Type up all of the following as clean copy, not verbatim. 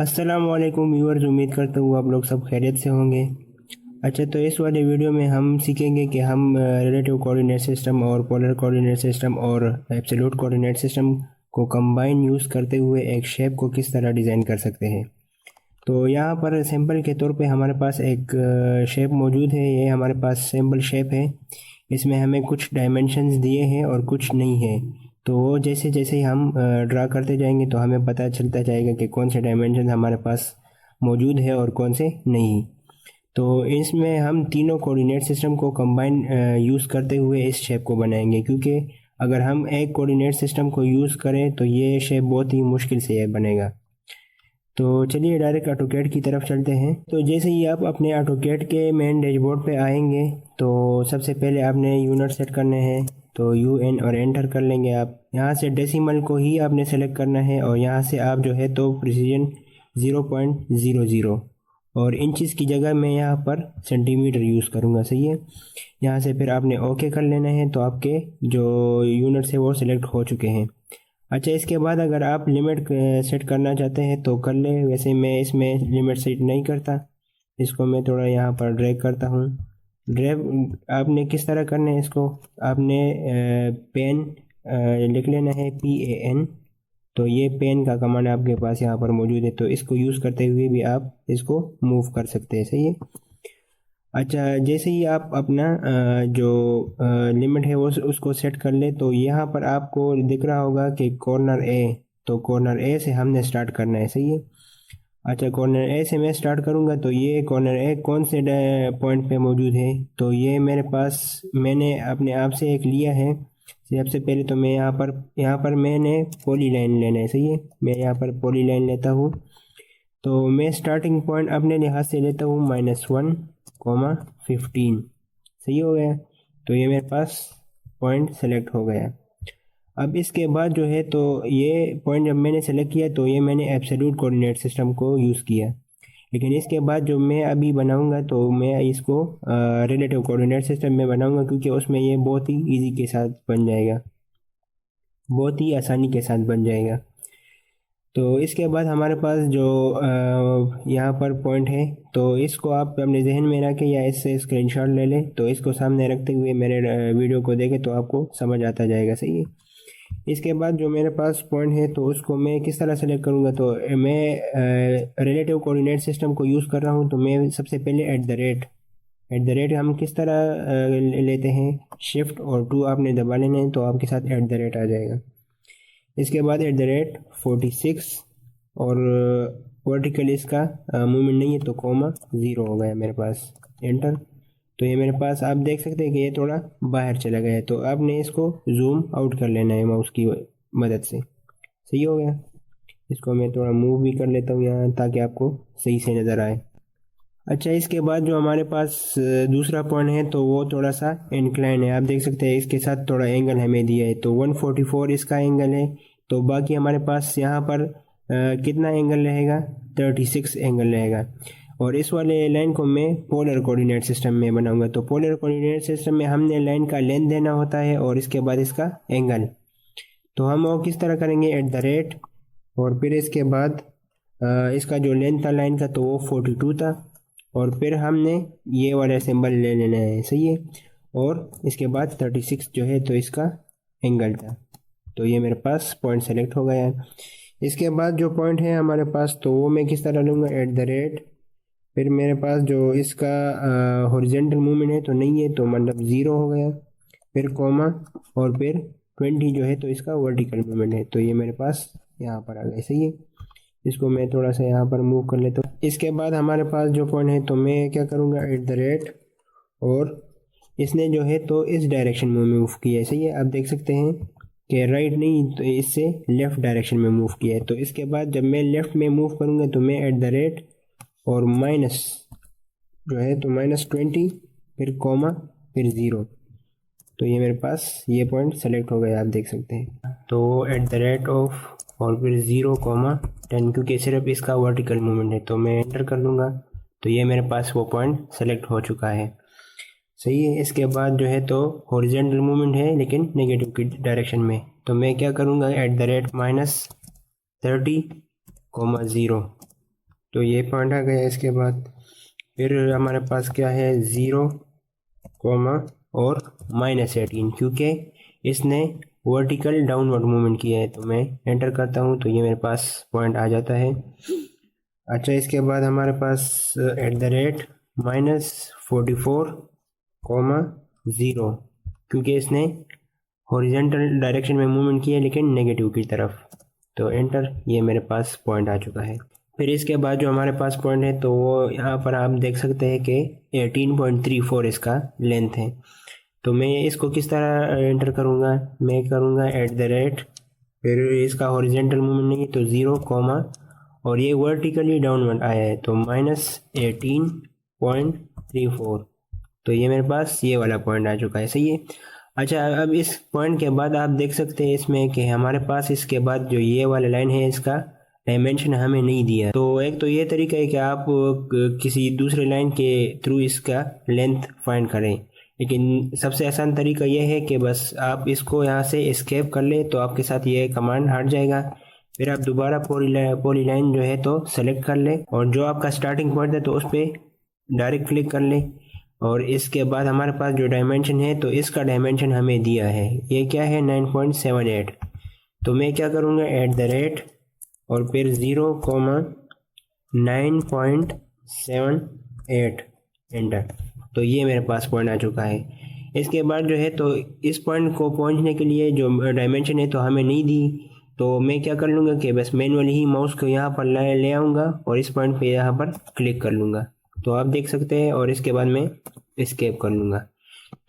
अस्सलाम वालेकुम व्यूअर्स, उम्मीद करता हूँ आप लोग सब खैरियत से होंगे। अच्छा, तो इस वाले वीडियो में हम सीखेंगे कि हम रिलेटिव कोऑर्डिनेट सिस्टम और पोलर कोऑर्डिनेट सिस्टम और एब्सोल्यूट कोऑर्डिनेट सिस्टम को कंबाइन यूज़ करते हुए एक शेप को किस तरह डिज़ाइन कर सकते हैं। तो यहाँ पर सैंपल के तौर पे हमारे पास एक शेप मौजूद है। ये हमारे पास सैंपल शेप है। इसमें हमें कुछ डायमेंशंस दिए हैं और कुछ नहीं है। तो वो जैसे जैसे ही हम ड्रा करते जाएंगे तो हमें पता चलता जाएगा कि कौन से डायमेंशन हमारे पास मौजूद है और कौन से नहीं। तो इसमें हम तीनों कोऑर्डिनेट सिस्टम को कंबाइन यूज़ करते हुए इस शेप को बनाएंगे, क्योंकि अगर हम एक कोऑर्डिनेट सिस्टम को यूज़ करें तो ये शेप बहुत ही मुश्किल से बनेगा। तो चलिए डायरेक्ट ऑटोकैड की तरफ चलते हैं। तो जैसे ही आप अपने ऑटोकैड के मेन डैशबोर्ड पे आएंगे तो सबसे पहले आपने यूनिट सेट करने हैं। तो यू एन और एंटर कर लेंगे। आप यहाँ से डेसिमल को ही आपने सेलेक्ट करना है और यहाँ से आप जो है तो प्रिसीजन 0.00 और इंचज़ की जगह मैं यहाँ पर सेंटीमीटर यूज़ करूँगा। सही है। यहाँ से फिर आपने ओके कर लेना है। तो आपके जो यूनिट्स है वो सिलेक्ट हो चुके हैं। अच्छा, इसके बाद अगर आप लिमिट सेट करना चाहते हैं तो कर ले। वैसे मैं इसमें लिमिट सेट नहीं करता। इसको मैं थोड़ा यहाँ पर ड्रैग करता हूँ। ड्रैग आपने किस तरह करना है इसको, आपने पेन लिख लेना है, PAN। तो ये पेन का कमांड आपके पास यहाँ पर मौजूद है, तो इसको यूज़ करते हुए भी आप इसको मूव कर सकते हैं। सही है। अच्छा, जैसे ही आप अपना जो लिमिट है वो उसको सेट कर ले तो यहाँ पर आपको दिख रहा होगा कि कॉर्नर ए। तो कॉर्नर ए से हमने स्टार्ट करना है। सही है। अच्छा, कॉर्नर ए से मैं स्टार्ट करूँगा तो ये कॉर्नर ए कौन से पॉइंट पे मौजूद है। तो ये मेरे पास मैंने अपने आप से एक लिया है। सबसे पहले तो मैं यहाँ पर मैंने पॉली लाइन लेना है। सही है। मैं यहाँ पर पॉली लाइन लेता हूँ। तो मैं स्टार्टिंग पॉइंट अपने लिहाज से लेता हूँ -1,15। सही हो गया। तो ये मेरे पास पॉइंट सेलेक्ट हो गया। अब इसके बाद जो है तो ये पॉइंट जब मैंने सेलेक्ट किया तो ये मैंने एब्सोल्यूट कोऑर्डिनेट सिस्टम को यूज़ किया। लेकिन इसके बाद जो मैं अभी बनाऊंगा तो मैं इसको रिलेटिव कोऑर्डिनेट सिस्टम में बनाऊंगा, क्योंकि उसमें ये बहुत ही इजी के साथ बन जाएगा, बहुत ही आसानी के साथ बन जाएगा। तो इसके बाद हमारे पास जो यहाँ पर पॉइंट है तो इसको आप अपने जहन में रखें या इससे स्क्रीनशॉट ले लें। तो इसको सामने रखते हुए मेरे वीडियो को देखें तो आपको समझ आता जाएगा। सही है। इसके बाद जो मेरे पास पॉइंट है तो उसको मैं किस तरह सेलेक्ट करूँगा। तो मैं रिलेटिव कोऑर्डिनेट सिस्टम को यूज़ कर रहा हूँ। तो मैं सबसे पहले एट द रेट हम किस तरह लेते हैं, शिफ्ट और 2 आपने दबा लेना है तो आपके साथ एट द रेट आ जाएगा। इसके बाद @46 और वर्टिकल इसका मूवमेंट नहीं है तो कॉमा 0 हो गया मेरे पास। एंटर। तो ये मेरे पास आप देख सकते हैं कि ये थोड़ा बाहर चला गया है, तो आपने इसको जूम आउट कर लेना है माउस की मदद से। सही हो गया। इसको मैं थोड़ा मूव भी कर लेता हूँ यहाँ ताकि आपको सही से नज़र आए। अच्छा, इसके बाद जो हमारे पास दूसरा पॉइंट है तो वो थोड़ा सा इंक्लाइन है। आप देख सकते हैं इसके साथ थोड़ा एंगल हमें दिया है तो 144 इसका एंगल है। तो बाकी हमारे पास यहाँ पर कितना एंगल रहेगा, 36 एंगल रहेगा। और इस वाले लाइन को मैं पोलर कोऑर्डिनेट सिस्टम में बनाऊंगा। तो पोलर कोऑर्डिनेट सिस्टम में हमने लाइन का लेंथ देना होता है और इसके बाद इसका एंगल। तो हम वो किस तरह करेंगे, @, और फिर इसके बाद इसका जो लेंथ था लाइन का तो वो 42 था और फिर हमने ये वाला सिंबल ले लेना है। सही है। और इसके बाद 36 जो है तो इसका एंगल था। तो ये मेरे पास पॉइंट सेलेक्ट हो गया है। इसके बाद जो पॉइंट है हमारे पास तो वो मैं किस तरह लूँगा, @, फिर मेरे पास जो इसका हॉरिजेंटल मूवमेंट है तो नहीं है तो मतलब 0 हो गया, फिर कॉमा और फिर 20 जो है तो इसका वर्टिकल मूवमेंट है। तो ये मेरे पास यहाँ पर आ गया। सही है। इसको मैं थोड़ा सा यहाँ पर मूव कर लेता हूँ। इसके बाद हमारे पास जो पॉइंट है तो मैं क्या करूँगा, @ और इसने जो है तो इस डायरेक्शन में मूव किया है। सही है। आप देख सकते हैं कि राइट नहीं तो इससे लेफ़्ट डायरेक्शन में मूव किया है। तो इसके बाद जब मैं लेफ़्ट में मूव करूँगा तो मैं @ और माइनस जो है तो -20 फिर कॉमा फिर 0। तो ये मेरे पास ये पॉइंट सेलेक्ट हो गया, आप देख सकते हैं। तो @ और फिर 0,10 क्योंकि सिर्फ इसका वर्टिकल मूवमेंट है तो मैं एंटर कर दूंगा। तो ये मेरे पास वो पॉइंट सेलेक्ट हो चुका है। सही है। इसके बाद जो है तो हॉरिजेंटल मूवमेंट है लेकिन नेगेटिव की डायरेक्शन में। तो मैं क्या करूँगा, @ -30,0, तो ये पॉइंट आ गया। इसके बाद फिर हमारे पास क्या है, 0, और -18, क्योंकि इसने वर्टिकल डाउनवर्ड मूवमेंट किया है। तो मैं एंटर करता हूँ तो ये मेरे पास पॉइंट आ जाता है। अच्छा, इसके बाद हमारे पास @-44, 0, क्योंकि इसने हॉरिजेंटल डायरेक्शन में मूवमेंट किया है लेकिन नेगेटिव की तरफ। तो एंटर, ये मेरे पास पॉइंट आ चुका है। फिर इसके बाद जो हमारे पास पॉइंट है तो वो यहाँ पर आप देख सकते हैं कि 18.34 इसका लेंथ है। तो मैं इसको किस तरह एंटर करूँगा, मैं करूँगा फिर इसका हॉरिजेंटल मूवमेंट नहीं तो 0, और ये वर्टिकली डाउनवर्ड आया है तो -18.34। तो ये मेरे पास ये वाला पॉइंट आ चुका है। सही है। अच्छा, अब इस पॉइंट के बाद आप देख सकते हैं इसमें कि हमारे पास इसके बाद जो ये वाला लाइन है इसका डायमेंशन हमें नहीं दिया। तो एक तो ये तरीका है कि आप किसी दूसरे लाइन के थ्रू इसका लेंथ फाइंड करें, लेकिन सबसे आसान तरीका यह है कि बस आप इसको यहाँ से एस्केप कर ले तो आपके साथ ये कमांड हट जाएगा। फिर आप दोबारा पॉली लाइन जो है तो सेलेक्ट कर ले और जो आपका स्टार्टिंग पॉइंट है तो उस पर डायरेक्ट क्लिक कर ले। और इसके बाद हमारे पास जो डायमेंशन है तो इसका डायमेंशन हमें दिया है, ये क्या है, 9.78। तो मैं क्या करूँगा, और फिर 0,9.78 एंटर। तो ये मेरे पास पॉइंट आ चुका है। इसके बाद जो है तो इस पॉइंट को पहुंचने के लिए जो डायमेंशन है तो हमें नहीं दी, तो मैं क्या कर लूँगा कि बस मैनुअली ही माउस को यहाँ पर ले आऊँगा और इस पॉइंट पे यहाँ पर क्लिक कर लूँगा। तो आप देख सकते हैं, और इसके बाद मैं एस्केप कर लूँगा।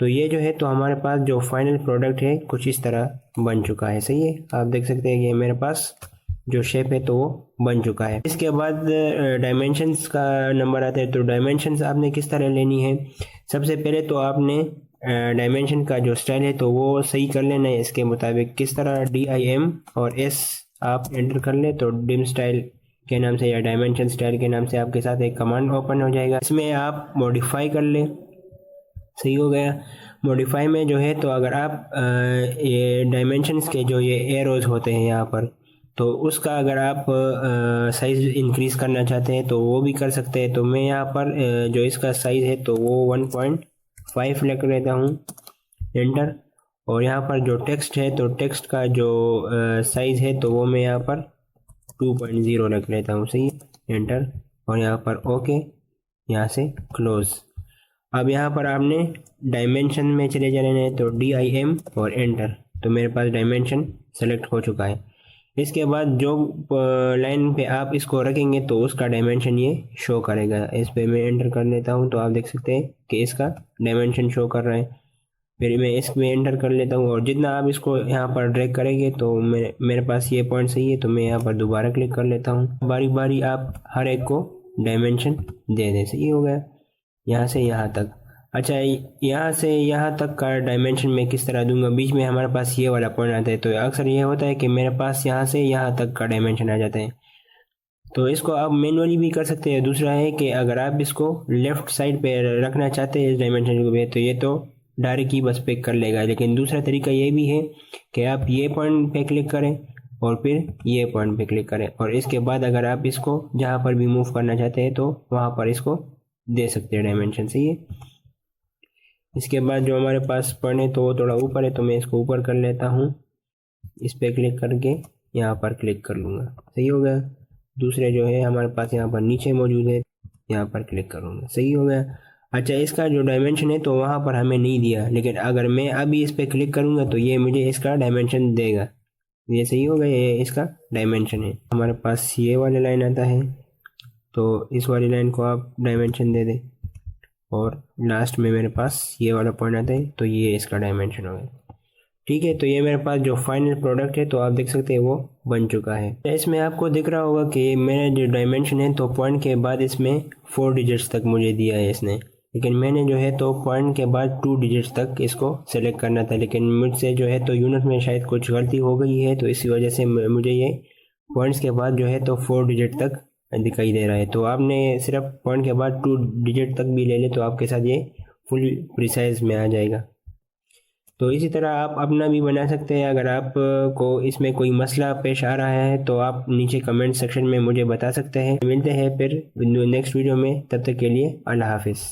तो ये जो है तो हमारे पास जो फाइनल प्रोडक्ट है कुछ इस तरह बन चुका है। सही है, आप देख सकते हैं कि मेरे पास जो शेप है तो वो बन चुका है। इसके बाद डायमेंशंस का नंबर आता है। तो डायमेंशंस आपने किस तरह लेनी है, सबसे पहले तो आपने डायमेंशन का जो स्टाइल है तो वो सही कर लेना है। इसके मुताबिक किस तरह DIM और S आप एंटर कर ले तो डिम स्टाइल के नाम से या डायमेंशन स्टाइल के नाम से आपके साथ एक कमांड ओपन हो जाएगा। इसमें आप मॉडिफाई कर ले। सही हो गया। मॉडिफाई में जो है तो अगर आप ये डायमेंशंस के जो ये एरोज होते हैं यहाँ पर, तो उसका अगर आप साइज़ इंक्रीज़ करना चाहते हैं तो वो भी कर सकते हैं। तो मैं यहाँ पर जो इसका साइज़ है तो वो 1.5 लिख लेता हूँ, एंटर। और यहाँ पर जो टेक्स्ट है तो टेक्स्ट का जो साइज़ है तो वो मैं यहाँ पर 2.0 रख लेता हूँ। सही, एंटर। और यहाँ पर ओके, यहाँ से क्लोज। अब यहाँ पर आपने डायमेंशन में चले जाने हैं तो DIM और एंटर। तो मेरे पास डायमेंशन सेलेक्ट हो चुका है। इसके बाद जो लाइन पे आप इसको रखेंगे तो उसका डायमेंशन ये शो करेगा। इस पे मैं एंटर कर लेता हूँ तो आप देख सकते हैं कि इसका डायमेंशन शो कर रहा है। फिर मैं इसमें एंटर कर लेता हूँ और जितना आप इसको यहाँ पर ड्रैग करेंगे तो मेरे पास ये पॉइंट सही है तो मैं यहाँ पर दोबारा क्लिक कर लेता हूँ। बारी बारी आप हर एक को डायमेंशन दे दें। सही हो गया, यहाँ से यहाँ तक। अच्छा, यहाँ से यहाँ तक का डायमेंशन मैं किस तरह दूंगा, बीच में हमारे पास ये वाला पॉइंट आता है। तो अक्सर ये होता है कि मेरे पास यहाँ से यहाँ तक का डायमेंशन आ जाता है। तो इसको आप मैनुअली भी कर सकते हैं। दूसरा है कि अगर आप इसको लेफ्ट साइड पे रखना चाहते हैं इस डायमेंशन को भी, तो ये तो डायरेक्ट ही बस पिक कर लेगा। लेकिन दूसरा तरीका ये भी है कि आप ये पॉइंट पे क्लिक करें और फिर ये पॉइंट पे क्लिक करें, और इसके बाद अगर आप इसको जहाँ पर भी मूव करना चाहते हैं तो वहाँ पर इसको दे सकते हैं डायमेंशन। सही है। इसके बाद जो हमारे पास पॉइंट है तो वो थोड़ा ऊपर है तो मैं इसको ऊपर कर लेता हूँ। इस पर क्लिक करके यहाँ पर क्लिक कर लूँगा। सही हो गया। दूसरे जो है हमारे पास यहाँ पर नीचे मौजूद है, यहाँ पर क्लिक करूँगा। सही हो गया। अच्छा, इसका जो डायमेंशन है तो वहाँ पर हमें नहीं दिया, लेकिन अगर मैं अभी इस पर क्लिक करूँगा तो ये मुझे इसका डायमेंशन देगा। ये सही हो गया, ये इसका डायमेंशन है। हमारे पास ये वाली लाइन आता है तो इस वाली लाइन को आप डायमेंशन दे दें, और लास्ट में मेरे पास ये वाला पॉइंट आता है तो ये इसका डायमेंशन हो गया। ठीक है, तो ये मेरे पास जो फाइनल प्रोडक्ट है तो आप देख सकते हैं वो बन चुका है। इसमें आपको दिख रहा होगा कि मेरा जो डायमेंशन है तो पॉइंट के बाद इसमें 4 डिजिट्स तक मुझे दिया है इसने, लेकिन मैंने जो है तो पॉइंट के बाद 2 डिजिट्स तक इसको सेलेक्ट करना था, लेकिन मुझसे जो है तो यूनिट में शायद कुछ गलती हो गई है तो इसी वजह से मुझे ये पॉइंट्स के बाद जो है तो 4 डिजिट तक दिखाई दे रहा है। तो आपने सिर्फ पॉइंट के बाद 2 डिजिट तक भी ले ले तो आपके साथ ये फुल प्रिसाइज में आ जाएगा। तो इसी तरह आप अपना भी बना सकते हैं। अगर आप को इसमें कोई मसला पेश आ रहा है तो आप नीचे कमेंट सेक्शन में मुझे बता सकते हैं। मिलते हैं फिर नेक्स्ट वीडियो में, तब तक के लिए अल्लाह हाफिज़।